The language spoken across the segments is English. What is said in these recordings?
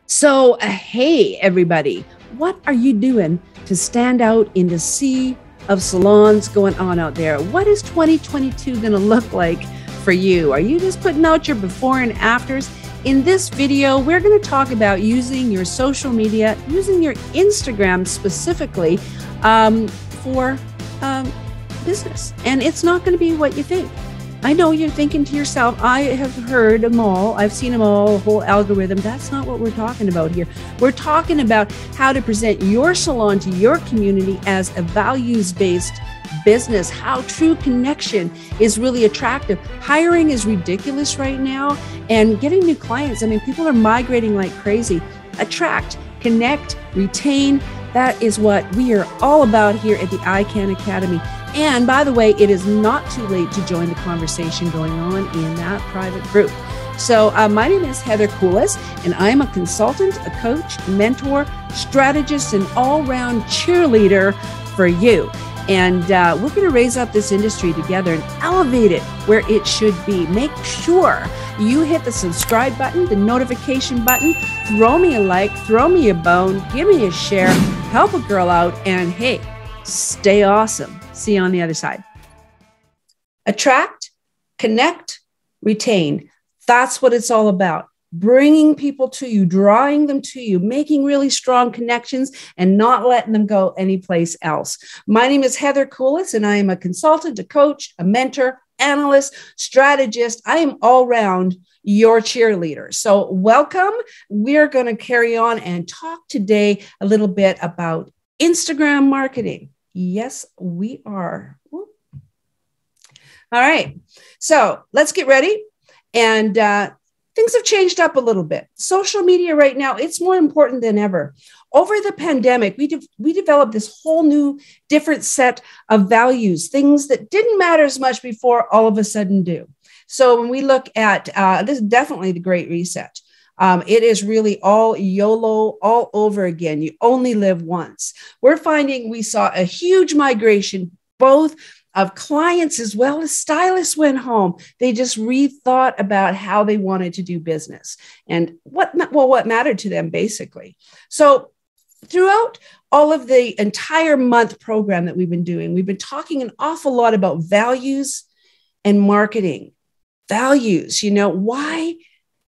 Hey, everybody, what are you doing to stand out in the sea of salons going on out there? What is 2022 going to look like for you? Are you just putting out your before and afters? In this video, we're going to talk about using your social media, using your Instagram specifically for business. And it's not going to be what you think. I know you're thinking to yourself, I have heard them all. I've seen them all, a whole algorithm. That's not what we're talking about here. We're talking about how to present your salon to your community as a values-based business, how true connection is really attractive. Hiring is ridiculous right now, and getting new clients. I mean, people are migrating like crazy. Attract, connect, retain. That is what we are all about here at the ICANN Academy. And by the way, it is not too late to join the conversation going on in that private group. So my name is Heather Koulis, and I'm a consultant, a coach, mentor, strategist, and all-round cheerleader for you. And we're going to raise up this industry together and elevate it where it should be. Make sure you hit the subscribe button, the notification button, throw me a like, throw me a bone, give me a share, help a girl out, and hey, stay awesome. See you on the other side. Attract, connect, retain. That's what it's all about. Bringing people to you, drawing them to you, making really strong connections and not letting them go anyplace else. My name is Heather Koulis, and I am a consultant, a coach, a mentor, analyst, strategist. I am all around your cheerleader. So welcome. We're going to carry on and talk today a little bit about Instagram marketing. Yes, we are. All right. So let's get ready. And things have changed up a little bit. Social media right now, it's more important than ever. Over the pandemic, we developed this whole new different set of values, things that didn't matter as much before all of a sudden do. So when we look at, this is definitely the Great Reset. It is really all YOLO all over again. You only live once. We're finding we saw a huge migration, both of clients as well as stylists went home. They just rethought about how they wanted to do business and what mattered to them, basically. So throughout all of the entire month program that we've been doing, we've been talking an awful lot about values and marketing. Values, why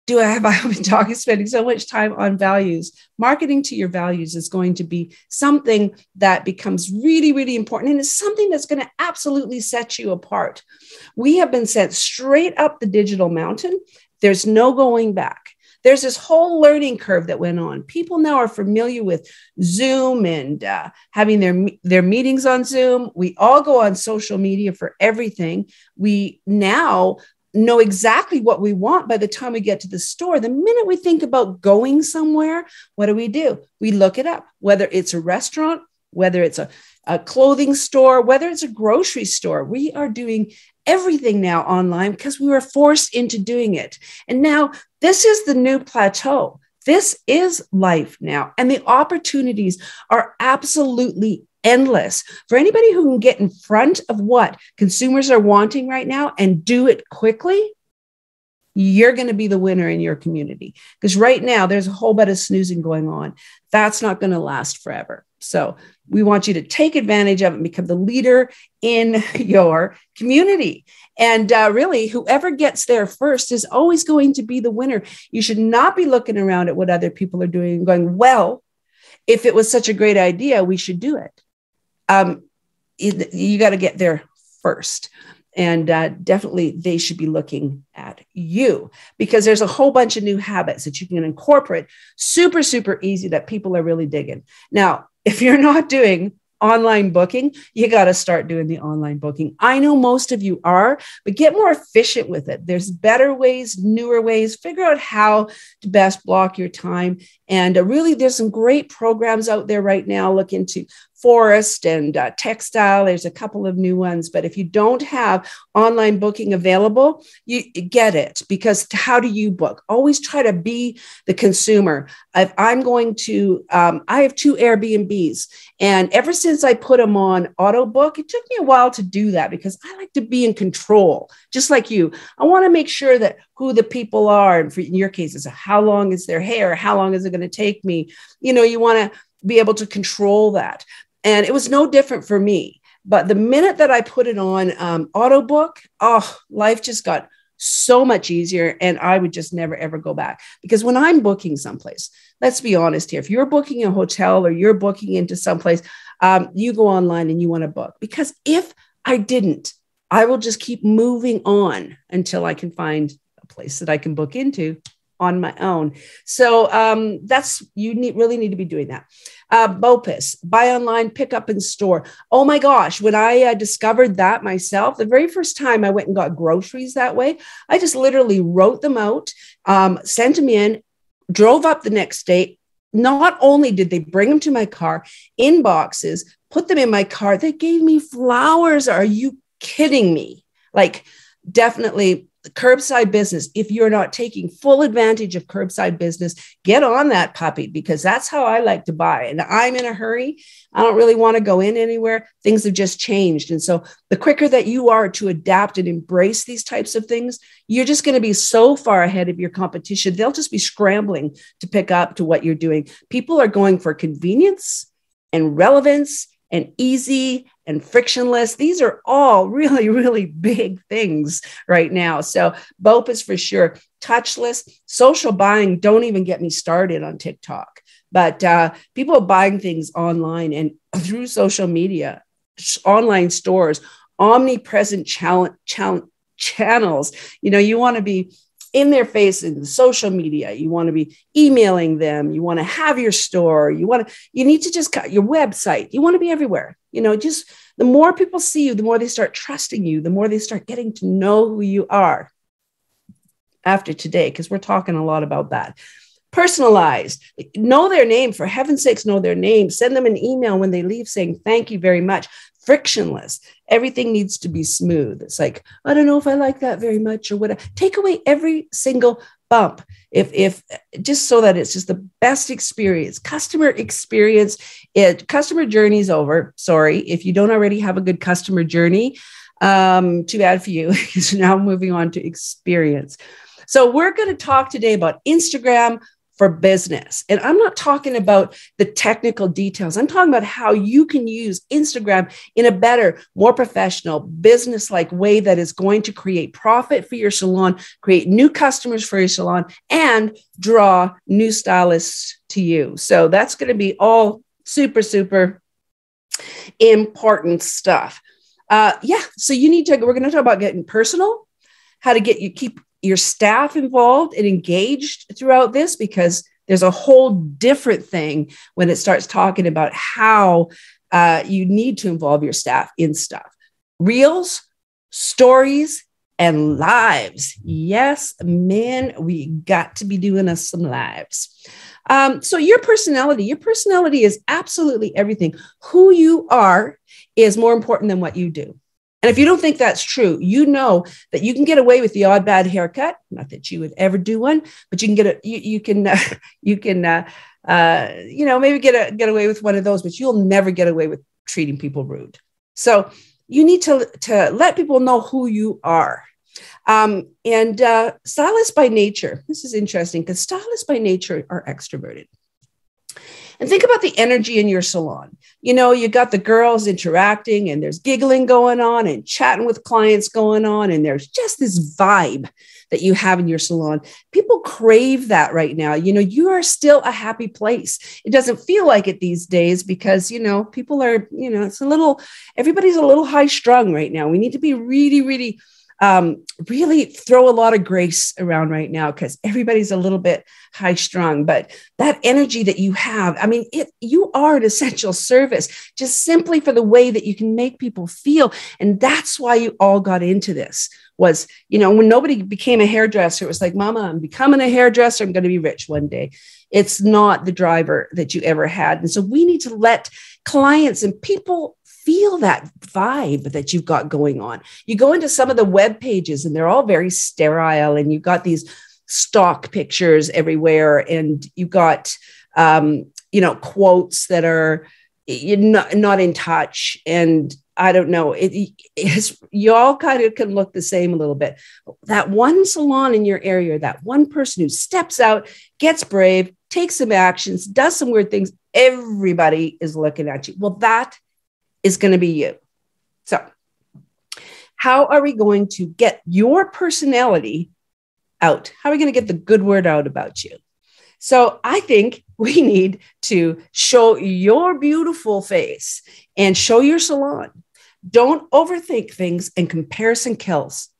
I've been spending so much time on values? Marketing to your values is going to be something that becomes really, really important. And it's something that's going to absolutely set you apart. We have been sent straight up the digital mountain. There's no going back. There's this whole learning curve that went on. People now are familiar with Zoom and having their meetings on Zoom. We all go on social media for everything. We now know exactly what we want by the time we get to the store. The minute we think about going somewhere, what do? We look it up, whether it's a restaurant, whether it's a clothing store, whether it's a grocery store. We are doing everything now online because we were forced into doing it. And now this is the new plateau. This is life now. And the opportunities are absolutely endless. For anybody who can get in front of what consumers are wanting right now and do it quickly, you're going to be the winner in your community. Because right now there's a whole bit of snoozing going on. That's not going to last forever. So we want you to take advantage of it and become the leader in your community. And really, whoever gets there first is always going to be the winner. You should not be looking around at what other people are doing and going, well, if it was such a great idea, we should do it. You got to get there first. And definitely they should be looking at you because there's a whole bunch of new habits that you can incorporate super, super easy that people are really digging. Now, if you're not doing online booking, you got to start doing the online booking. I know most of you are, but get more efficient with it. There's better ways, newer ways. Figure out how to best block your time. And really, there's some great programs out there right now. Look into Forest and Textile. There's a couple of new ones, but if you don't have online booking available, you get it, because how do you book? Always try to be the consumer. If I'm going to, I have 2 Airbnbs, and ever since I put them on auto book, it took me a while to do that because I like to be in control, just like you. I want to make sure that who the people are, and in your case, is how long is their hair? How long is it going to take me? You want to be able to control that. And it was no different for me. But the minute that I put it on auto book, life just got so much easier. And I would just never, ever go back. Because when I'm booking someplace, let's be honest here, if you're booking a hotel or you're booking into someplace, you go online and you want to book. Because if I didn't, I will just keep moving on until I can find a place that I can book into on my own. So really need to be doing that. BOPIS, buy online, pick up in store. Oh my gosh, when I discovered that myself, the very first time I went and got groceries that way, I just literally wrote them out, sent them in, drove up the next day. Not only did they bring them to my car in boxes, put them in my car, they gave me flowers. Are you kidding me? Like, definitely curbside business. If you're not taking full advantage of curbside business, get on that puppy, because that's how I like to buy. And I'm in a hurry. I don't really want to go in anywhere. Things have just changed. And so the quicker that you are to adapt and embrace these types of things, you're just going to be so far ahead of your competition. They'll just be scrambling to pick up to what you're doing. People are going for convenience and relevance and easy and frictionless. These are all really, really big things right now. So BOPIS for sure. Touchless, social buying. Don't even get me started on TikTok. But people are buying things online and through social media, online stores, omnipresent channels. You want to be in their face in the social media. You want to be emailing them. You want to have your store. You need to just cut your website. You want to be everywhere. Just the more people see you, the more they start trusting you, the more they start getting to know who you are after today, because we're talking a lot about that. Personalized, know their name, for heaven's sakes, know their name. Send them an email when they leave saying, thank you very much. Frictionless. Everything needs to be smooth. It's like, I don't know if I like that very much or what. Take away every single bump. If just so that it's just the best experience, customer experience. Customer journey's over. Sorry. If you don't already have a good customer journey, too bad for you. Because now moving on to experience. So we're going to talk today about Instagram for business. And I'm not talking about the technical details. I'm talking about how you can use Instagram in a better, more professional, business-like way that is going to create profit for your salon, create new customers for your salon, and draw new stylists to you. So that's going to be all super, super important stuff. So we're going to talk about getting personal, how to keep your staff involved and engaged throughout this, because there's a whole different thing when it starts talking about how you need to involve your staff in stuff. Reels, stories, and lives. Yes, man, we got to be doing us some lives. So your personality is absolutely everything. Who you are is more important than what you do. And if you don't think that's true, you know that you can get away with the odd bad haircut. Not that you would ever do one, but you can maybe get away with one of those, but you'll never get away with treating people rude. So you need to let people know who you are. Stylists by nature. This is interesting because stylists by nature are extroverted. And think about the energy in your salon. You got the girls interacting and there's giggling going on and chatting with clients going on. And there's just this vibe that you have in your salon. People crave that right now. You are still a happy place. It doesn't feel like it these days because, people are, everybody's a little high strung right now. We need to be really, really really throw a lot of grace around right now because everybody's a little bit high strung. But that energy that you have, I mean, you are an essential service just simply for the way that you can make people feel. And that's why you all got into this. Was, when nobody became a hairdresser, it was like, Mama, I'm becoming a hairdresser. I'm going to be rich one day. It's not the driver that you ever had. And so we need to let clients and people feel that vibe that you've got going on. You go into some of the web pages and they're all very sterile, and you've got these stock pictures everywhere, and you've got, quotes that are not in touch. And I don't know, you all kind of can look the same a little bit. That one salon in your area, that one person who steps out, gets brave, takes some actions, does some weird things, everybody is looking at you. Well, that is going to be you. So how are we going to get your personality out? How are we going to get the good word out about you? So I think we need to show your beautiful face and show your salon. Don't overthink things, and comparison kills.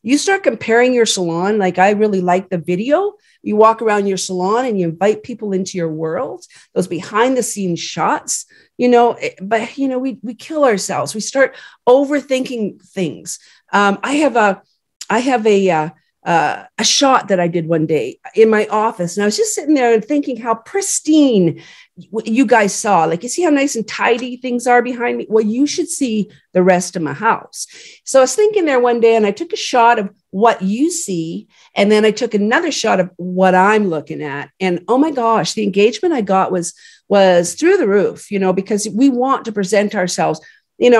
You start comparing your salon. Like, I really like the video. You walk around your salon and you invite people into your world, those behind the scenes shots, but we kill ourselves. We start overthinking things. I have a shot that I did one day in my office, and I was just sitting there and thinking how pristine you guys saw. Like, you see how nice and tidy things are behind me? Well, you should see the rest of my house. So I was thinking there one day, and I took a shot of what you see, and then I took another shot of what I'm looking at. And oh my gosh, the engagement I got was through the roof, because we want to present ourselves,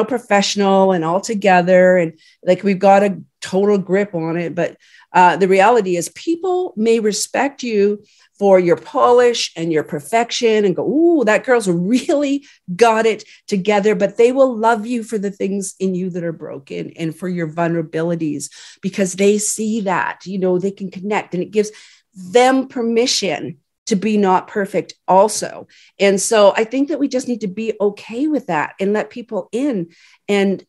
professional and all together, and like we've got a total grip on it. But the reality is, people may respect you for your polish and your perfection and go, ooh, that girl's really got it together. But they will love you for the things in you that are broken and for your vulnerabilities, because they see that, they can connect, and it gives them permission to be not perfect also. And so I think that we just need to be okay with that and let people in and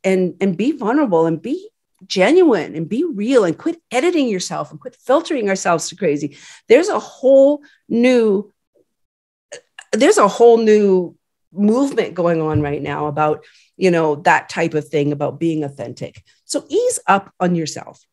be vulnerable and be genuine and be real, and quit editing yourself and quit filtering ourselves to crazy. There's a whole new movement going on right now about, that type of thing, about being authentic. So ease up on yourself.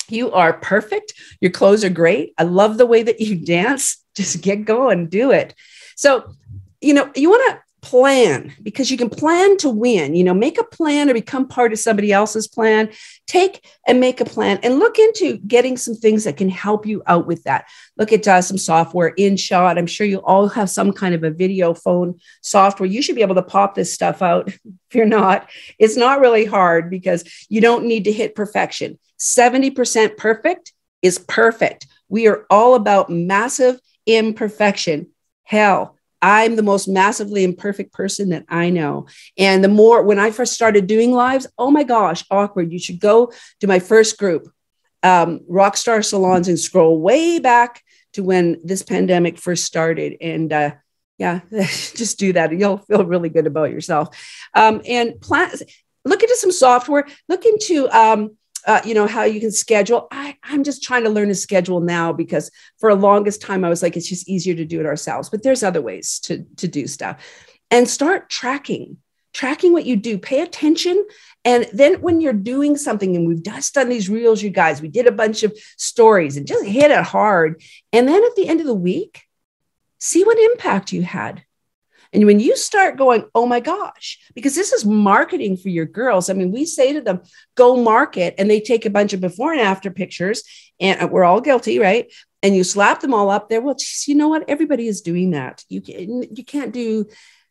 You are perfect. Your clothes are great. I love the way that you dance. Just get going, do it. So, you want to plan, because you can plan to win. Make a plan or become part of somebody else's plan. Take and make a plan and look into getting some things that can help you out with that. Look at some software, InShot. I'm sure you all have some kind of a video phone software. You should be able to pop this stuff out. If you're not, it's not really hard, because you don't need to hit perfection. 70% perfect is perfect. We are all about massive imperfection. Hell, I'm the most massively imperfect person that I know. And when I first started doing lives, oh my gosh, awkward. You should go to my first group, Rockstar Salons, and scroll way back to when this pandemic first started. And just do that. You'll feel really good about yourself. And look into some software, look into, how you can schedule. I'm just trying to learn to schedule now, because for a longest time I was like, it's just easier to do it ourselves, but there's other ways to do stuff. And start tracking what you do, pay attention. And then when you're doing something, and we've just done these reels, you guys, we did a bunch of stories and just hit it hard. And then at the end of the week, see what impact you had. And when you start going, oh my gosh, because this is marketing for your girls. I mean, we say to them, go market, and they take a bunch of before and after pictures, and we're all guilty, right? And you slap them all up there. Well, geez, you know what? Everybody is doing that. You can't do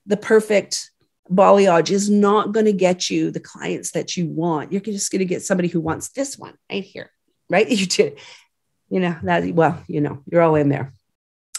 the perfect balayage. Is not going to get you the clients that you want. You're just going to get somebody who wants this one right here, right? You did, you're all in there.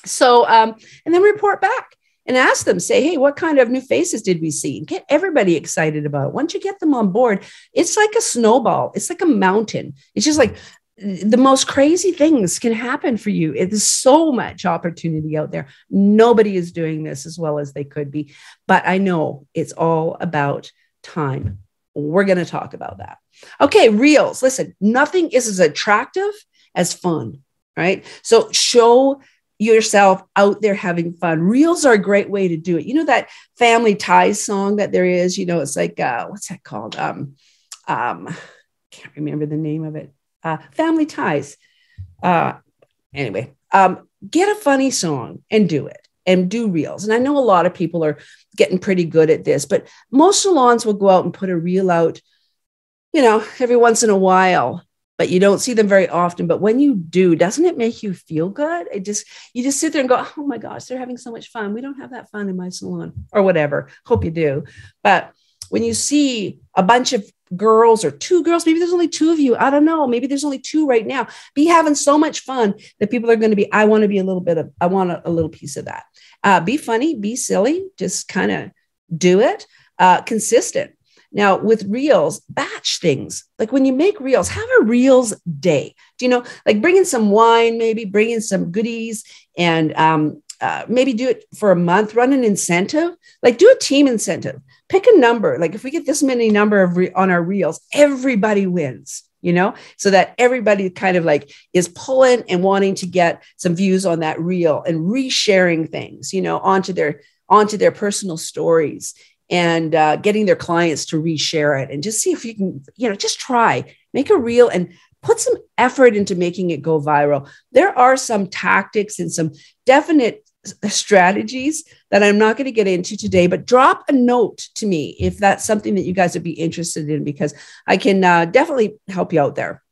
So, and then report back. And ask them, say, hey, what kind of new faces did we see? Get everybody excited about it. Once you get them on board, it's like a snowball. It's like a mountain. It's just like the most crazy things can happen for you. There's so much opportunity out there. Nobody is doing this as well as they could be. But I know it's all about time. We're going to talk about that. Okay, reels. Listen, nothing is as attractive as fun, right? So show yourself out there having fun. Reels are a great way to do it. You know that Family Ties song that there is, you know, it's like, what's that called? Can't remember the name of it. Family Ties. Anyway, get a funny song and do it and do reels. And I know a lot of people are getting pretty good at this, but most salons will go out and put a reel out, you know, every once in a while, but you don't see them very often. But when you do, doesn't it make you feel good? You just sit there and go, oh my gosh, they're having so much fun. We don't have that fun in my salon or whatever. Hope you do. But when you see a bunch of girls or two girls, maybe there's only two of you. I don't know. Maybe there's only two right now. Be having so much fun that people are going to be, I want a little piece of that. Be funny, be silly, just kind of do it. Consistent. Now with reels, batch things. Like when you make reels, have a reels day. Do you know, like bring in some wine, maybe bring in some goodies and maybe do it for a month, run an incentive, like do a team incentive, pick a number. Like if we get this many number of on our reels, everybody wins, you know, so that everybody kind of like is pulling and wanting to get some views on that reel and resharing things, you know, onto their personal stories and getting their clients to reshare it and just see if you can, you know, just try, make a reel and put some effort into making it go viral. There are some tactics and some definite strategies that I'm not going to get into today, but drop a note to me if that's something that you guys would be interested in, because I can definitely help you out there.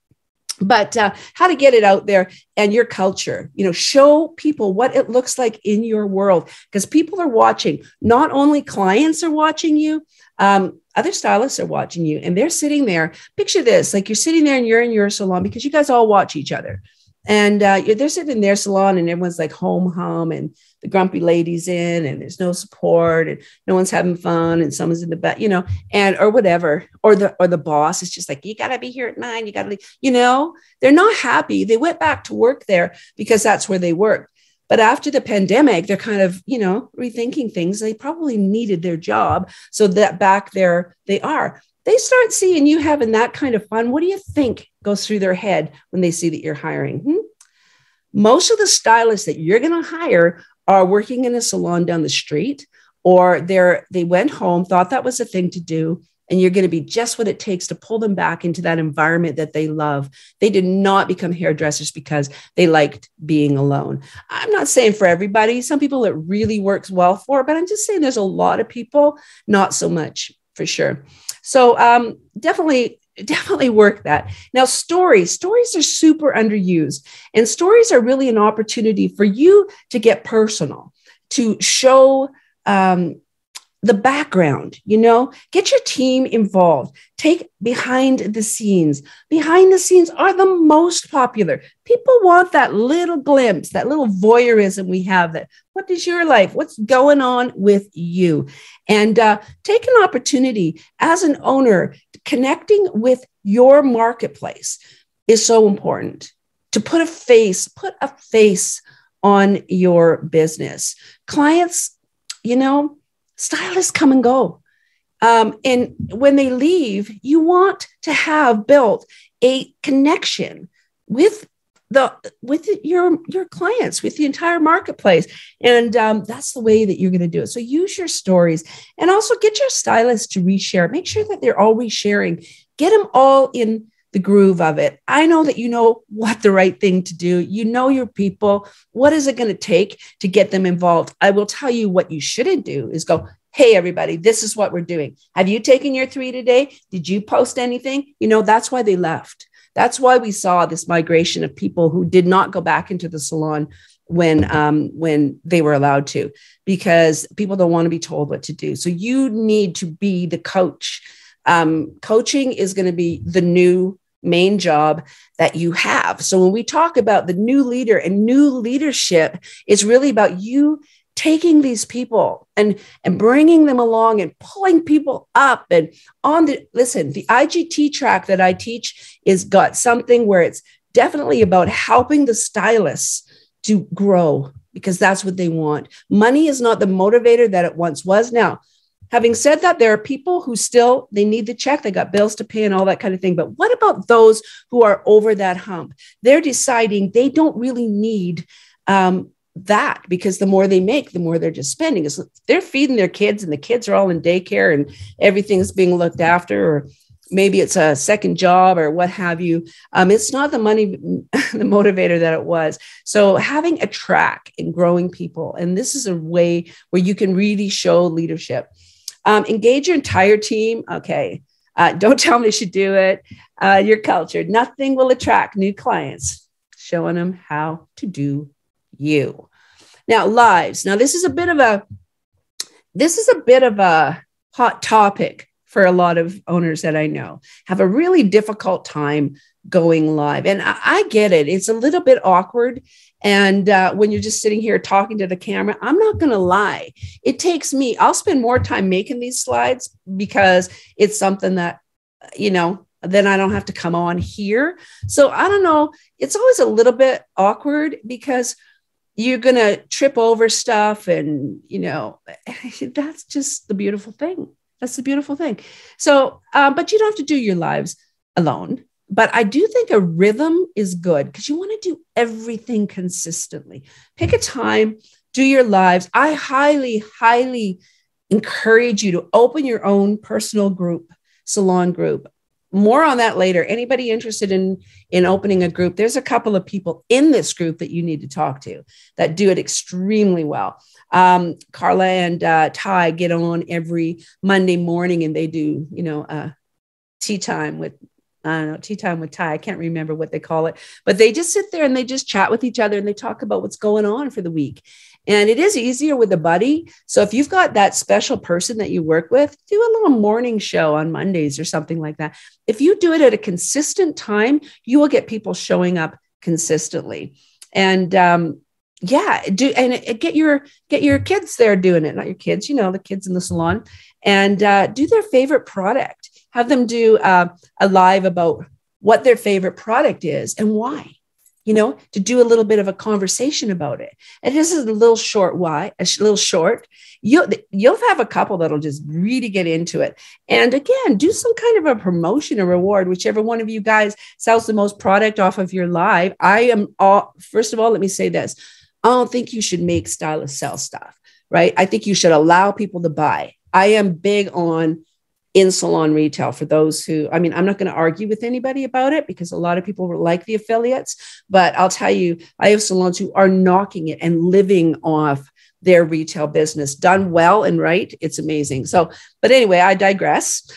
But how to get it out there and your culture, you know, show people what it looks like in your world, because people are watching. Not only clients are watching you, other stylists are watching you, and they're sitting there. Picture this, like you're sitting there and you're in your salon, because you guys all watch each other. And they're sitting in their salon and everyone's like hum, and the grumpy lady's in and there's no support and no one's having fun and someone's in the back, you know, and or whatever, or the boss is just like, you got to be here at 9, you got to leave, you know, they're not happy. They went back to work there because that's where they worked. But after the pandemic, they're kind of, you know, rethinking things. They probably needed their job. So that back there they are. They start seeing you having that kind of fun. What do you think goes through their head when they see that you're hiring? Most of the stylists that you're going to hire are working in a salon down the street, or they went home, thought that was a thing to do, and you're going to be just what it takes to pull them back into that environment that they love. They did not become hairdressers because they liked being alone. I'm not saying for everybody. Some people it really works well for, but I'm just saying there's a lot of people, not so much, for sure. So definitely work that. Now, stories are super underused, and stories are really an opportunity for you to get personal, to show the background, you know, get your team involved, take behind the scenes. Behind the scenes are the most popular. People want that little glimpse, that little voyeurism we have, that what is your life? What's going on with you? And take an opportunity as an owner, connecting with your marketplace is so important. To put a face on your business. Clients, you know, stylists come and go. And when they leave, you want to have built a connection with your clients, with the entire marketplace. And that's the way that you're going to do it. So use your stories, and also get your stylists to reshare. Make sure that they're all resharing. Get them all in the groove of it. I know that you know what the right thing to do. You know your people. What is it going to take to get them involved? I will tell you what you shouldn't do is go, hey, everybody, this is what we're doing. Have you taken your 3 today? Did you post anything? You know, that's why they left. That's why we saw this migration of people who did not go back into the salon when they were allowed to, because people don't want to be told what to do. So you need to be the coach. Coaching is going to be the new main job that you have. So when we talk about the new leader and new leadership, it's really about you taking these people and bringing them along and pulling people up and on the IGT track that I teach is got something where it's definitely about helping the stylists to grow, because that's what they want. Money is not the motivator that it once was. Now, Having said that, there are people who still, they need the check, they got bills to pay and all that kind of thing. But what about those who are over that hump? They're deciding they don't really need that, because the more they make, the more they're just spending. So they're feeding their kids and the kids are all in daycare and everything's being looked after, or maybe it's a second job or what have you. It's not the money, the motivator that it was. So having a track in growing people, and this is a way where you can really show leadership. Engage your entire team. Okay. Don't tell them they should do it. Your culture. Nothing will attract new clients. Showing them how to do you. Now, lives. Now, this is a bit of a hot topic for a lot of owners that I know. Have a really difficult time going live. And I get it. It's a little bit awkward. And when you're just sitting here talking to the camera, I'm not going to lie. It takes me, I'll spend more time making these slides because it's something that, then I don't have to come on here. So I don't know. It's always a little bit awkward because you're going to trip over stuff. And, that's just the beautiful thing. That's the beautiful thing. So, but you don't have to do your lives alone. But I do think a rhythm is good because you want to do everything consistently. Pick a time, do your lives. I highly, highly encourage you to open your own personal group, salon group. More on that later. Anybody interested in opening a group? There's a couple of people in this group that you need to talk to that do it extremely well. Carla and Ty get on every Monday morning and they do, tea time with Ty. I can't remember what they call it, but they just sit there and they just chat with each other and they talk about what's going on for the week. And it is easier with a buddy. So if you've got that special person that you work with, do a little morning show on Mondays or something like that. If you do it at a consistent time, you will get people showing up consistently. And get your kids there doing it, not your kids, the kids in the salon, and do their favorite product. Have them do a live about what their favorite product is and why. To do a little bit of a conversation about it. And this is a little short. You'll have a couple that'll just really get into it. And again, do some kind of a promotion or reward, whichever one of you guys sells the most product off of your live. First of all, let me say this. I don't think you should make stylists sell stuff, right? I think you should allow people to buy. I am big on in-salon retail for those who, I'm not going to argue with anybody about it because a lot of people like the affiliates, but I'll tell you, I have salons who are knocking it and living off their retail business done well and right. It's amazing. So, but anyway, I digress.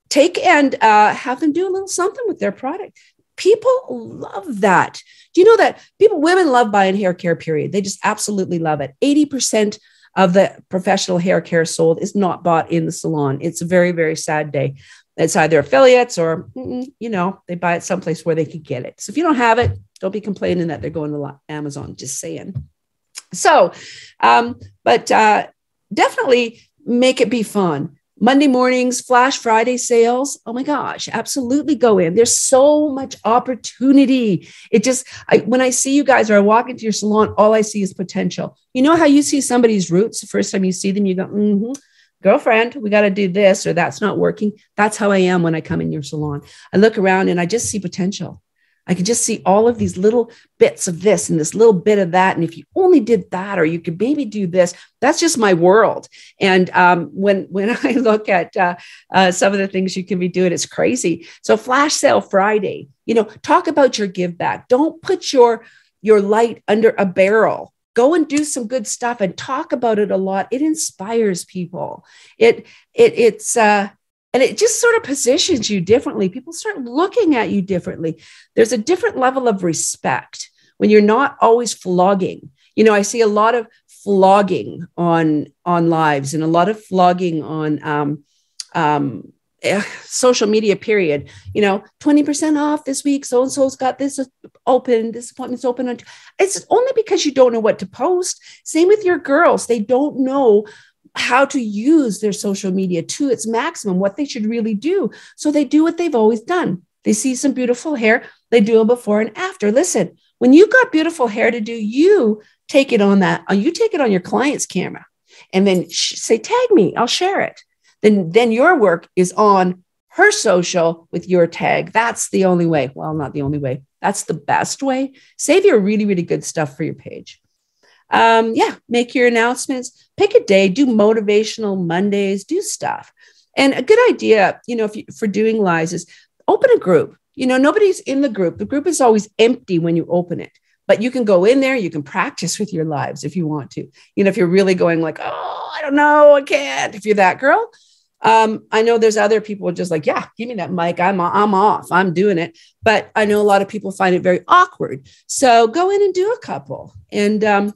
Take and have them do a little something with their product. People love that. Do you know that women love buying hair care, period. They just absolutely love it. 80% of the professional hair care sold is not bought in the salon. It's a very, very sad day. It's either affiliates or, they buy it someplace where they could get it. So if you don't have it, don't be complaining that they're going to Amazon, just saying. So, but definitely make it be fun. Monday mornings, Flash Friday sales. Oh my gosh, absolutely go in. There's so much opportunity. When I see you guys or I walk into your salon, all I see is potential. You know how you see somebody's roots the first time you see them, you go, girlfriend, we got to do this or that's not working. That's how I am when I come in your salon. I look around and I just see potential. I can just see all of these little bits of this and this little bit of that. And if you only did that, or you could maybe do this, that's just my world. And when I look at some of the things you can be doing, it's crazy. So Flash Sale Friday, talk about your give back. Don't put your light under a barrel. Go and do some good stuff and talk about it a lot. It inspires people. And it just sort of positions you differently. People start looking at you differently. There's a different level of respect when you're not always flogging. I see a lot of flogging on lives and a lot of flogging on social media, period. 20% off this week. So-and-so's got this open, this appointment's open. It's only because you don't know what to post. Same with your girls. They don't know how to use their social media to its maximum, what they should really do. So they do what they've always done. They see some beautiful hair. They do a before and after. Listen, when you got beautiful hair to do, you take it on your client's camera. and then say, tag me, I'll share it. Then your work is on her social with your tag. That's the only way. Well, not the only way. That's the best way. Save your really, really good stuff for your page. Make your announcements, pick a day, do motivational Mondays, do stuff. And a good idea, for doing lives is open a group. Nobody's in the group. The group is always empty when you open it, but you can go in there, you can practice with your lives if you want to. If you're really going like, oh, I don't know, I can't. If you're that girl, I know there's other people just like, yeah, give me that mic. I'm off. I'm doing it. But I know a lot of people find it very awkward. So go in and do a couple and,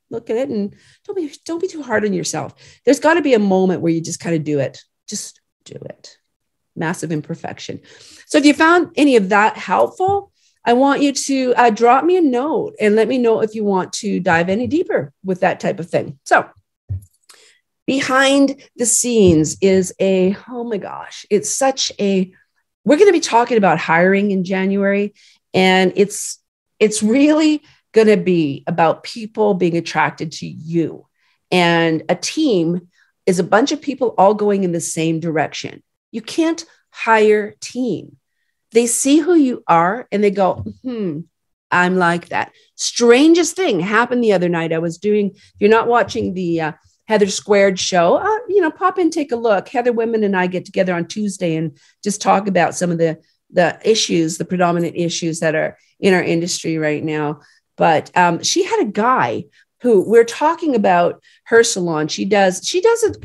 look at it and don't be too hard on yourself. There's got to be a moment where you just kind of do it. Just do it. Massive imperfection. So if you found any of that helpful, I want you to drop me a note and let me know if you want to dive any deeper with that type of thing. So behind the scenes is we're going to be talking about hiring in January. And it's really going to be about people being attracted to you. And a team is a bunch of people all going in the same direction. You can't hire team. They see who you are and they go, I'm like that. Strangest thing happened the other night. If you're not watching the Heather Squared show, pop in, take a look. Heather Women and I get together on Tuesday and just talk about some of the issues, the predominant issues that are in our industry right now. But she had a guy who we're talking about her salon. She does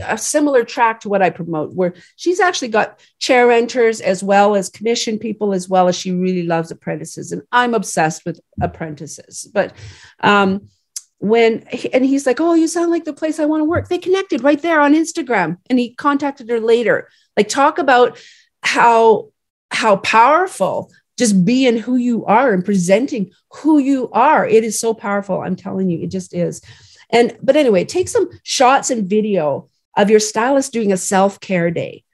a similar track to what I promote, where she's actually got chair renters as well as commission people, as well as she really loves apprentices. And I'm obsessed with apprentices. But he's like, oh, you sound like the place I want to work. They connected right there on Instagram, and he contacted her later. Like, talk about how powerful just being who you are and presenting who you are. It is so powerful. I'm telling you, it just is. But anyway, take some shots and video of your stylist doing a self-care day.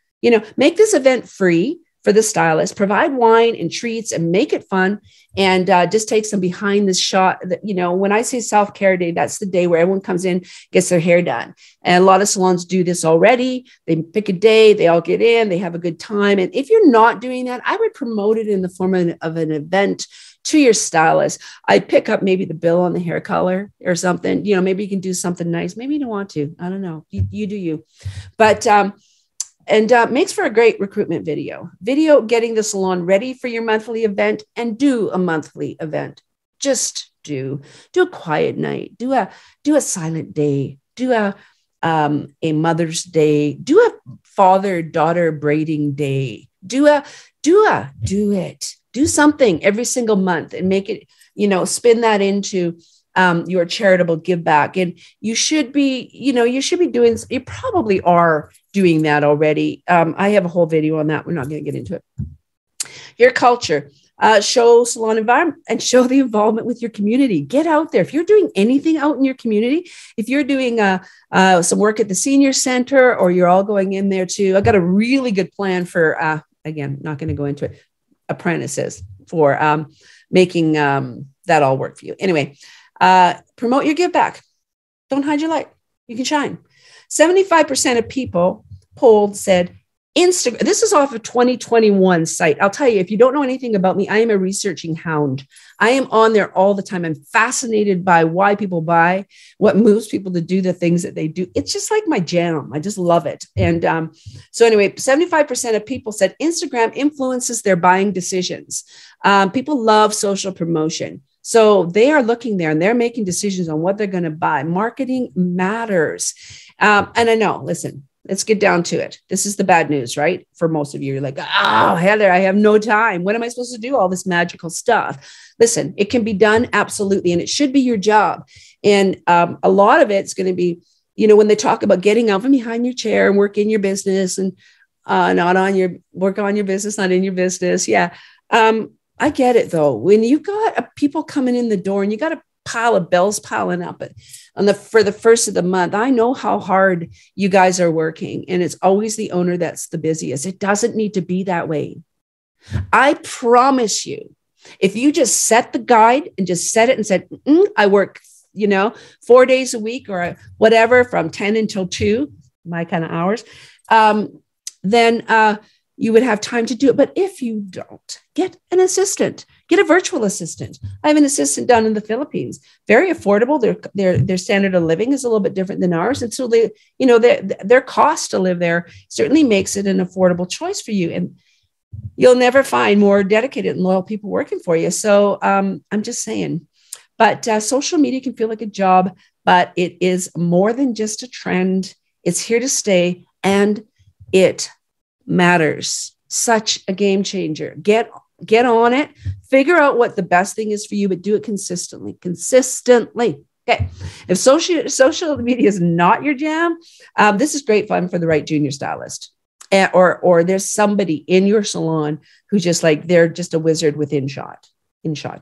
Make this event free for the stylist, provide wine and treats and make it fun. And just take some behind the shot that, when I say self-care day, that's the day where everyone comes in, gets their hair done. And a lot of salons do this already. They pick a day, they all get in, they have a good time. And if you're not doing that, I would promote it in the form of an event to your stylist. I'd pick up maybe the bill on the hair color or something. Maybe you can do something nice. Maybe you don't want to. I don't know. You do you. But makes for a great recruitment video. Getting the salon ready for your monthly event, and do a monthly event. Just do a quiet night. Do a silent day. Do a Mother's Day. Do a father-daughter braiding day. Do it. Do something every single month and make it, spin that into your charitable give back. And you should be doing, you probably are doing that already. I have a whole video on that. We're not going to get into it. Your culture, show salon environment and show the involvement with your community. Get out there. If you're doing anything out in your community, if you're doing some work at the senior center, or you're all going in there too, I've got a really good plan for, again, not going to go into it, apprentices for making that all work for you. Anyway, promote your give back. Don't hide your light. You can shine. 75% of people polled said Instagram. This is off a 2021 site. I'll tell you, if you don't know anything about me, I am a researching hound. I am on there all the time. I'm fascinated by why people buy, what moves people to do the things that they do. It's just like my jam. I just love it. And so anyway, 75% of people said Instagram influences their buying decisions. People love social promotion. So they are looking there and they're making decisions on what they're going to buy. Marketing matters. And I know, listen, let's get down to it. This is the bad news, right? For most of you, you're like, oh, Heather, I have no time. When am I supposed to do all this magical stuff? Listen, it can be done. Absolutely. And it should be your job. And a lot of it's going to be, when they talk about getting out from behind your chair and work in your business and work on your business, not in your business. Yeah. I get it though. When you've got people coming in the door and you got a pile of bills piling up for the first of the month, I know how hard you guys are working, and it's always the owner that's the busiest. It doesn't need to be that way. I promise you, if you just set the guide and just set it and said, I work 4 days a week or whatever, from 10 until 2, my kind of hours, then you would have time to do it. But if you don't, get an assistant, get a virtual assistant. I have an assistant down in the Philippines, very affordable. Their standard of living is a little bit different than ours. And so their cost to live there certainly makes it an affordable choice for you. And you'll never find more dedicated and loyal people working for you. So I'm just saying, but social media can feel like a job, but it is more than just a trend. It's here to stay, and it matters. Such a game changer. Get on it, figure out what the best thing is for you, but do it consistently. Okay. If social media is not your jam, this is great fun for the right junior stylist. Or there's somebody in your salon who's just like, they're just a wizard with InShot.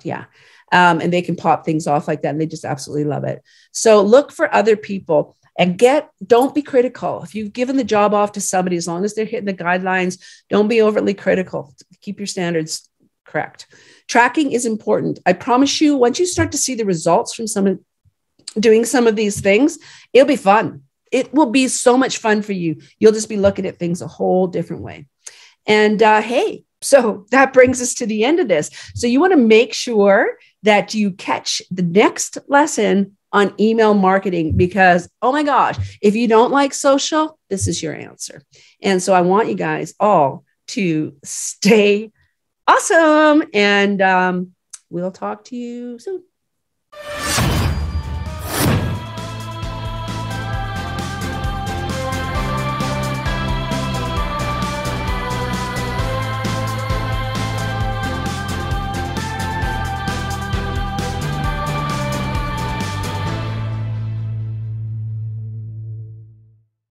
Yeah. And they can pop things off like that. And they just absolutely love it. So look for other people and don't be critical. If you've given the job off to somebody, as long as they're hitting the guidelines, don't be overly critical. Keep your standards correct. Tracking is important. I promise you, once you start to see the results from someone doing some of these things, it'll be fun. It will be so much fun for you. You'll just be looking at things a whole different way. And hey, so that brings us to the end of this. So you want to make sure that you catch the next lesson on email marketing, because, oh my gosh, if you don't like social, this is your answer. And so I want you guys all to stay awesome. And we'll talk to you soon.